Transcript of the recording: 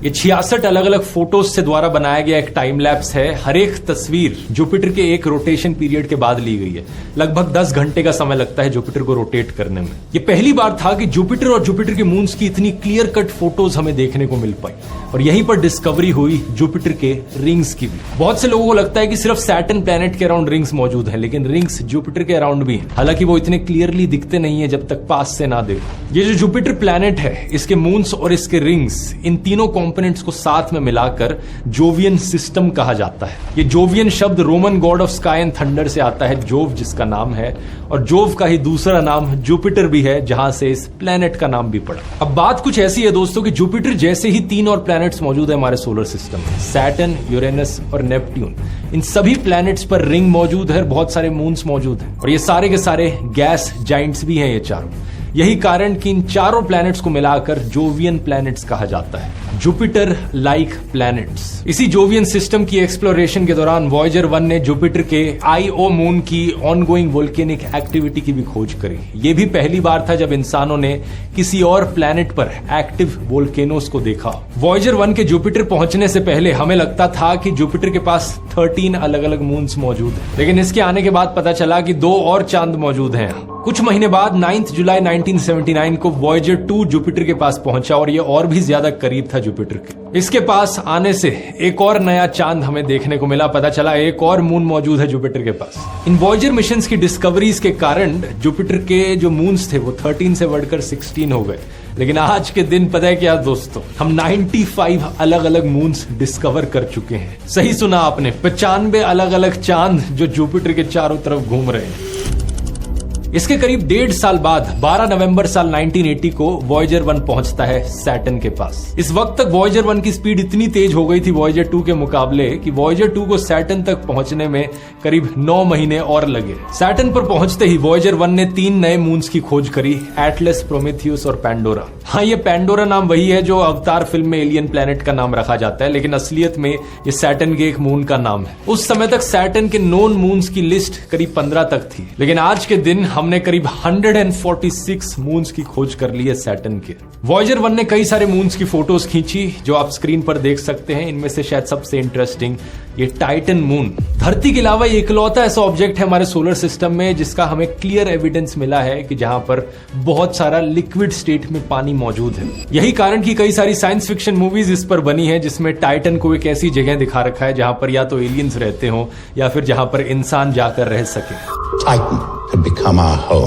ये 66 अलग अलग फोटोज से द्वारा बनाया गया एक टाइम लैप्स है। हर एक तस्वीर जुपिटर के एक रोटेशन पीरियड के बाद ली गई है। लगभग 10 घंटे का समय लगता है जुपिटर को रोटेट करने में। ये पहली बार था कि जुपिटर और जुपिटर के मून्स की इतनी क्लियर कट फोटोज हमें देखने को मिल पाई, और यहीं पर डिस्कवरी हुई जुपिटर के रिंग्स की भी। बहुत से लोगों को लगता है कि सिर्फ सैटर्न प्लैनेट के अराउंड रिंग्स मौजूद है, लेकिन रिंग्स जुपिटर के अराउंड भी है। हालांकि वो इतने क्लियरली दिखते नहीं है जब तक पास से ना देखो। ये जो जुपिटर प्लैनेट है, इसके मून्स और इसके रिंग्स, इन तीनों कंपोनेंट्स को साथ में मिलाकर जोवियन सिस्टम कहा जाता है। ये जोवियन शब्द Roman God of sky and thunder से आता है, जोव जिसका नाम है, और जोव का ही दूसरा नाम जुपिटर भी है, जहां से इस प्लैनेट का नाम भी पड़ा। अब बात कुछ ऐसी है दोस्तों कि जुपिटर जैसे ही 3 और प्लैनेट्स मौजूद है हमारे सोलर सिस्टम में, सैटर्न, यूरेनस और नेपट्यून। इन सभी प्लैनेट्स पर रिंग मौजूद है, बहुत सारे मून्स मौजूद हैं, और ये सारे के सारे गैस जाइंट्स भी हैं ये चारों। यही कारण कि इन चारों प्लैनेट्स को मिलाकर जोवियन प्लैनेट्स कहा जाता है, जुपिटर लाइक प्लैनेट्स। इसी जोवियन सिस्टम की एक्सप्लोरेशन के दौरान वॉयेजर 1 ने जुपिटर के आईओ मून की ऑनगोइंग वोल्केनिक एक्टिविटी की भी खोज करी। ये भी पहली बार था जब इंसानों ने किसी और प्लैनेट पर एक्टिव वोल्केनोस को देखा। वॉयेजर 1 के जुपिटर पहुंचने से पहले हमें लगता था कि जुपिटर के पास 13 अलग अलग मून्स मौजूद हैं, लेकिन इसके आने के बाद पता चला कि 2 और चांद मौजूद हैं। कुछ महीने बाद 9 जुलाई 1979 को वॉयेजर 2 जुपिटर के पास पहुंचा, और ये और भी ज्यादा करीब था जुपिटर के। इसके पास आने से एक और नया चांद हमें देखने को मिला। पता चला एक और मून मौजूद है जुपिटर के पास। इन वॉयेजर मिशंस की डिस्कवरीज के कारण जुपिटर के जो मून्स थे वो 13 से बढ़कर 16 हो गए। लेकिन आज के दिन पता है क्या दोस्तों, हम 95 अलग अलग मून्स डिस्कवर कर चुके हैं। सही सुना आपने, 95 अलग अलग चांद जो जुपिटर के चारों तरफ घूम रहे हैं। इसके करीब 1.5 साल बाद 12 नवंबर साल 1980 को वॉयेजर 1 पहुंचता है सैटर्न के पास। इस वक्त तक वॉयेजर 1 की स्पीड इतनी तेज हो गई थी वॉयेजर 2 के मुकाबले कि वॉयेजर 2 को सैटर्न तक पहुंचने में करीब 9 महीने और लगे। सैटर्न पर पहुंचते ही वॉयेजर 1 ने 3 नए मून्स की खोज करी, एटलस, प्रोमेथियस और पैंडोरा। हाँ, ये पैंडोरा नाम वही है जो अवतार फिल्म में एलियन प्लैनेट का नाम रखा जाता है, लेकिन असलियत में ये सैटर्न के एक मून का नाम है। उस समय तक सैटर्न के नोन मून्स की लिस्ट करीब 15 तक थी, लेकिन आज के दिन हमने करीब 146 मून्स की खोज कर ली है सैटर्न के। वॉयेजर 1 ने कई सारे मून्स की फोटोज खींची जो आप स्क्रीन पर देख सकते हैं। इनमें से शायद सबसे इंटरेस्टिंग ये टाइटन मून। धरती के अलावा ये इकलौता ऐसा ऑब्जेक्ट है हमारे सोलर सिस्टम में जिसका हमें क्लियर एविडेंस मिला है कि जहां पर बहुत सारा लिक्विड स्टेट में पानी मौजूद है। यही कारण कि कई सारी साइंस फिक्शन मूवीज इस पर बनी है जिसमें टाइटन को एक ऐसी जगह दिखा रखा है जहां पर या तो एलियंस रहते हो या फिर जहां पर इंसान जाकर रह सके। Titan had become our home.